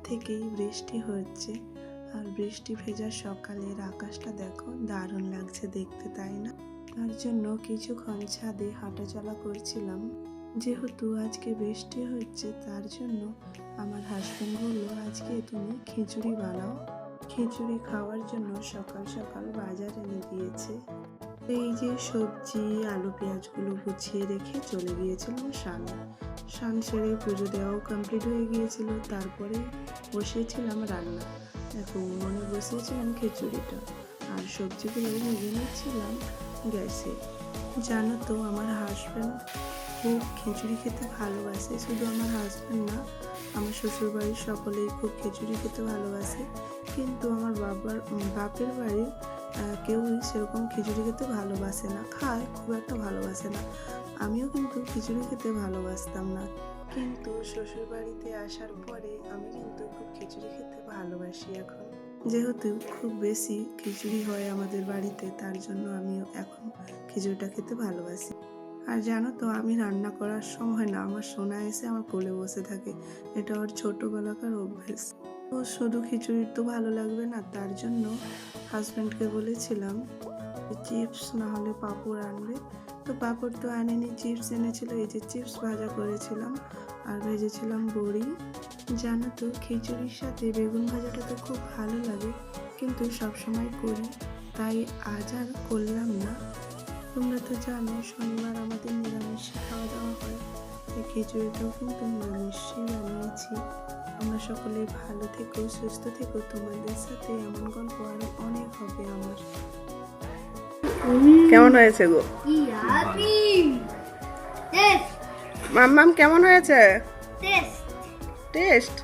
থেকেই বৃষ্টি হচ্ছে, আর বৃষ্টি ভেজা সকালের আকাশটা দেখো, দারুণ লাগছে দেখতে, তাই না? তার জন্য কিছুক্ষণ ছাদে হাঁটাচলা করছিলাম। যেহেতু আজকে বৃষ্টি হচ্ছে, তার জন্য আমার হাজবেন্ড বললো আজকে তুমি খিচুড়ি বানাও। খিচুড়ি খাওয়ার জন্য সকাল সকাল বাজার এনে দিয়েছে। এই যে সবজি আলু পেঁয়াজগুলো গুছিয়ে রেখে চলে গিয়েছিলাম স্নান সেরে পুজো দেওয়াও কমপ্লিট হয়ে গিয়েছিল। তারপরে বসিয়েছিলাম রান্না, এখন মনে বসিয়েছিলাম খিচুড়িটা, আর সবজিগুলো ভেজে নিচ্ছিলাম গ্যাসে। জানো তো, আমার হাজব্যান্ড খুব খিচুড়ি খেতে ভালোবাসে। শুধু আমার হাজব্যান্ড না, আমার শ্বশুরবাড়ির সকলেই খুব খিচুড়ি খেতে ভালোবাসে, কিন্তু আমার বাপের বাড়ির কেউই সেরকম খিচুড়ি খেতে ভালোবাসে না, খায় খুব একটা ভালোবাসে না। আমিও কিন্তু খিচুড়ি খেতে ভালোবাসতাম না, কিন্তু শ্বশুর বাড়িতে আসার পরে আমি কিন্তু খুব খিচুড়ি খেতে ভালোবাসি এখন। যেহেতু খুব বেশি খিচুড়ি হয় আমাদের বাড়িতে, তার জন্য আমিও এখন খিচুড়িটা খেতে ভালোবাসি। আর জানো তো, আমি রান্না করার সময় না, আমার সোনা এসে আমার কোলে বসে থাকে, এটা ওর ছোটবেলাকার অভ্যেস। তো শুধু খিচুড়ি তো ভালো লাগবে না, তার জন্য হাজব্যান্ডকে বলেছিলাম চিপস না হলে পাঁপড় আনবে। তো পাঁপড় তো আনেনি, চিপস এনেছিল। এই যে চিপস ভাজা করেছিলাম, আর ভেজেছিলাম বড়ি। জানো তো, খিচুড়ির সাথে বেগুন ভাজাটা তো খুব ভালো লাগে, কিন্তু সবসময় করি, তাই আজ আর করলাম না। তোমরা তো জানো শনিবার আমাদের নিরামিষে খাওয়া দাওয়া হয়, তাই খিচুড়িটাও কিন্তু নিরামিষই বানিয়েছি। আমরা সকলে ভালো থেকো, সুস্থ থেকো। তোমাদের সাথে এমন গল্প আরো অনেক হবে আমার। কেমন হয়েছে গো? মাম্মাম কেমন হয়েছে? টেস্ট